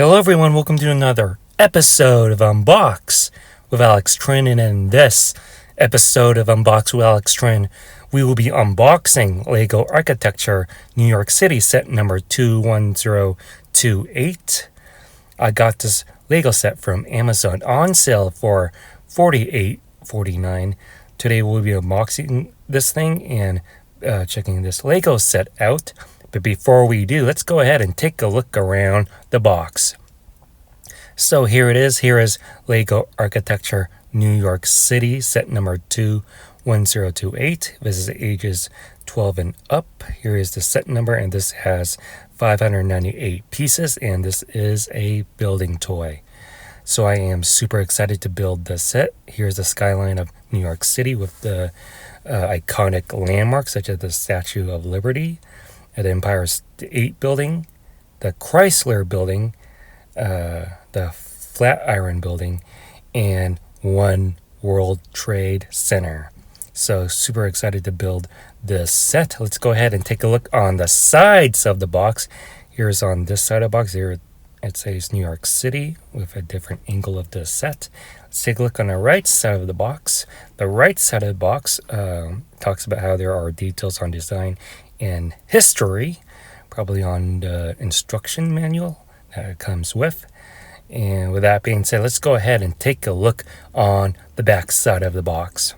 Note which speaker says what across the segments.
Speaker 1: Hello everyone, welcome to another episode of Unbox with Alex Trinh, and in this episode of Unbox with Alex Trinh, we will be unboxing Lego Architecture New York City set number 21028. I got this Lego set from Amazon on sale for $48.49. Today we'll be unboxing this thing and checking this Lego set out. But before we do, let's go ahead and take a look around the box. So here it is. Here is Lego Architecture New York City set number 21028. This is ages 12 and up. Here is the set number, and this has 598 pieces, and this is a building toy. So I am super excited to build this set. Here's the skyline of New York City with the iconic landmarks such as the Statue of Liberty, the Empire State Building, the Chrysler Building, the Flatiron Building, and One World Trade Center. So super excited to build this set. Let's go ahead and take a look on the sides of the box. Here's on this side of the box. Here it says New York City with a different angle of the set. Let's take a look on the right side of the box. The right side of the box talks about how there are details on design and history, probably on the instruction manual that it comes with. And with that being said, let's go ahead and take a look on the back side of the box.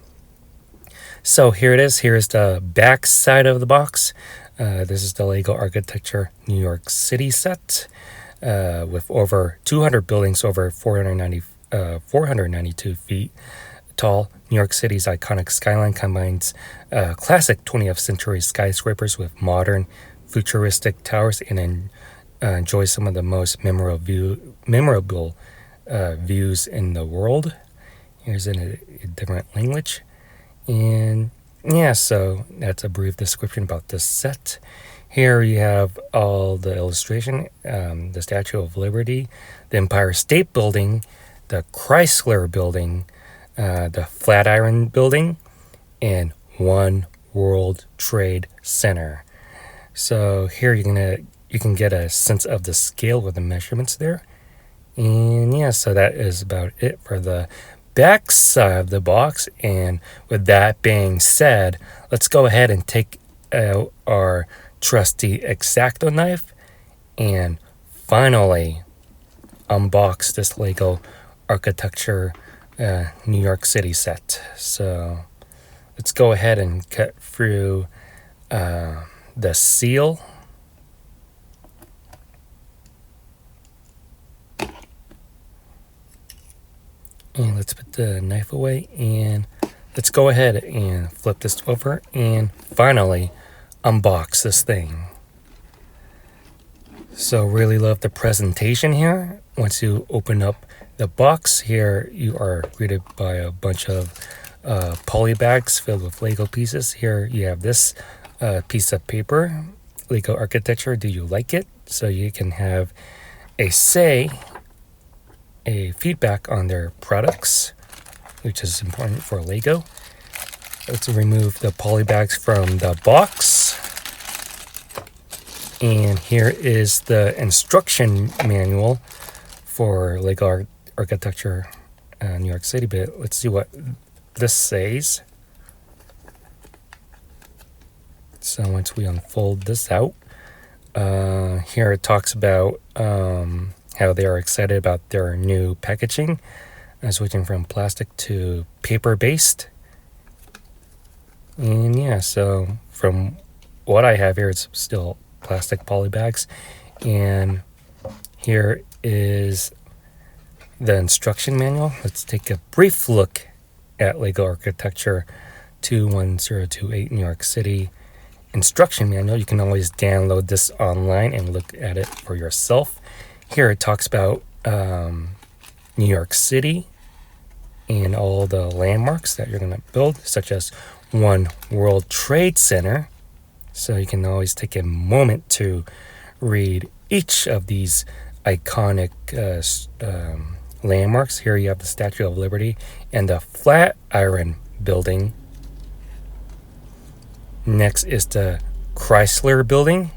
Speaker 1: So here it is. Here's the back side of the box. This is the Lego Architecture New York City set with over 200 buildings, over 492 feet tall. New York City's iconic skyline combines classic 20th century skyscrapers with modern futuristic towers and enjoys some of the most memorable views in the world. Here's in a different language. And yeah, so that's a brief description about this set. Here you have all the illustration, the Statue of Liberty, the Empire State Building, the Chrysler Building, the Flatiron Building, and One World Trade Center. So here you can get a sense of the scale with the measurements there. And yeah, so that is about it for the back side of the box. And with that being said, let's go ahead and take out our trusty X-Acto knife and finally unbox this Lego Architecture New York City set. So let's go ahead and cut through the seal. And let's put the knife away, and let's go ahead and flip this over and finally unbox this thing. So really love the presentation here. Once you open up the box here, you are greeted by a bunch of poly bags filled with Lego pieces. Here you have this piece of paper, Lego Architecture, do you like it? So you can have a feedback on their products, which is important for Lego. Let's remove the poly bags from the box. And here is the instruction manual for Lego Architecture New York City. But let's see what this says. So once we unfold this out, here it talks about how they are excited about their new packaging, switching from plastic to paper-based. And yeah, so from what I have here, it's still plastic poly bags. And here is the instruction manual. Let's take a brief look at Lego Architecture 21028 New York City instruction manual. You can always download this online and look at it for yourself. Here it talks about New York City and all the landmarks that you're going to build, such as One World Trade Center. So you can always take a moment to read each of these iconic landmarks. Here you have the Statue of Liberty and the Flatiron Building. Next is the Chrysler Building.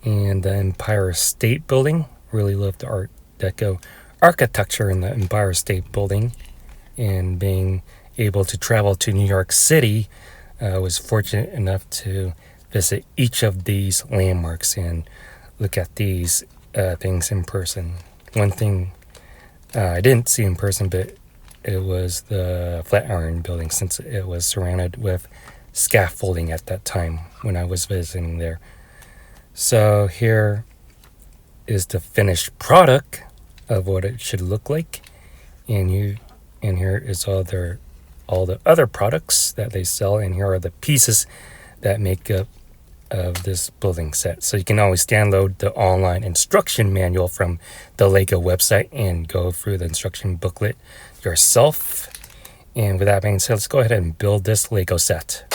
Speaker 1: And the Empire State Building. Really love the Art Deco architecture in the Empire State Building. And being able to travel to New York City, I was fortunate enough to visit each of these landmarks and look at these things in person. One thing I didn't see in person, but it was the Flatiron Building, since it was surrounded with scaffolding at that time when I was visiting there. So here is the finished product of what it should look like, and here is all the other products that they sell, and here are the pieces that make up of this building set. So you can always download the online instruction manual from the Lego website and go through the instruction booklet yourself. And with that being said, let's go ahead and build this Lego set.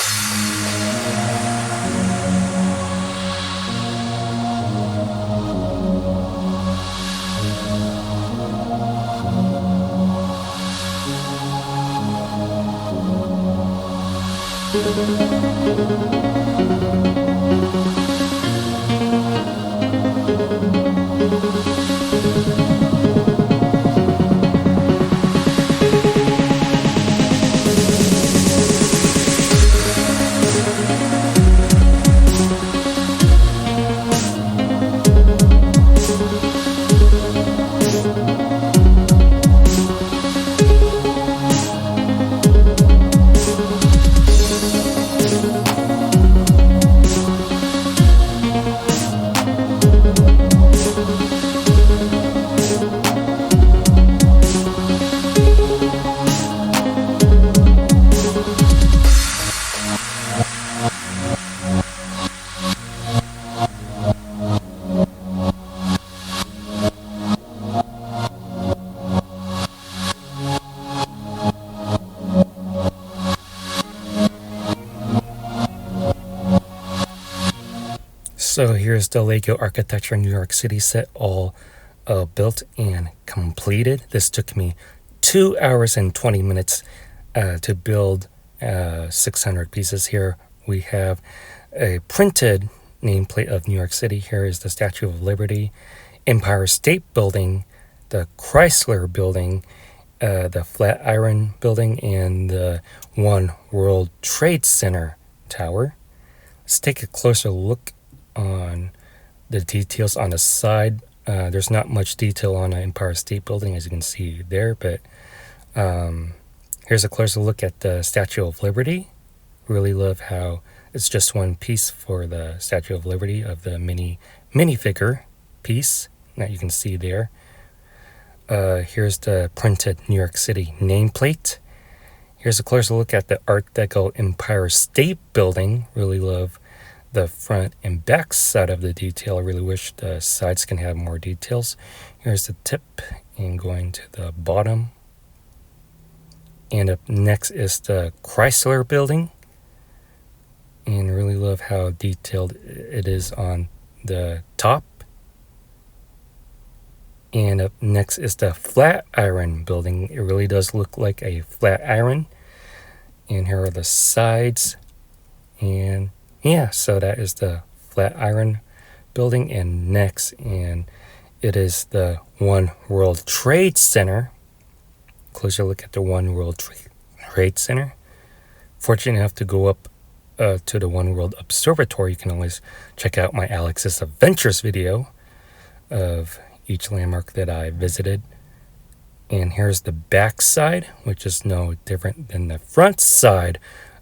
Speaker 1: So here's the Lego Architecture New York City set all built and completed. This took me 2 hours and 20 minutes to build 600 pieces. Here we have a printed nameplate of New York City. Here is the Statue of Liberty, Empire State Building, the Chrysler Building, the Flatiron Building, and the One World Trade Center Tower. Let's take a closer look on the details on the side. There's not much detail on the Empire State Building, as you can see there, but here's a closer look at the Statue of Liberty. Really love how it's just one piece for the Statue of Liberty of the minifigure piece that you can see there. Here's the printed New York City nameplate. Here's a closer look at the Art Deco Empire State Building. Really love the front and back side of the detail. I really wish the sides can have more details. Here's the tip, and going to the bottom. And up next is the Chrysler Building. And really love how detailed it is on the top. And up next is the Flatiron Building. It really does look like a flat iron. And here are the sides. And yeah, so that is the Flatiron Building. And next, and it is the One World Trade Center. Closer look at the One World Trade Center. Fortunate enough to go up to the One World Observatory. You can always check out my Alex's Adventures video of each landmark that I visited. And here's the back side, which is no different than the front side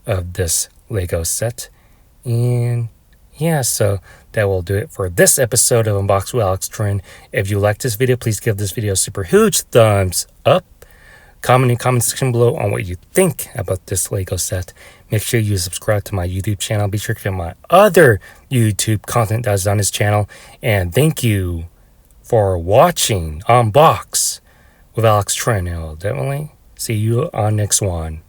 Speaker 1: of this Lego set. And yeah, so that will do it for this episode of Unbox with Alex Trinh. If you liked this video, please give this video a super huge thumbs up. Comment in the comment section below on what you think about this Lego set. Make sure you subscribe to my YouTube channel. Be sure to check out my other YouTube content that is on this channel. And thank you for watching Unbox with Alex Trinh. I'll definitely see you on next one.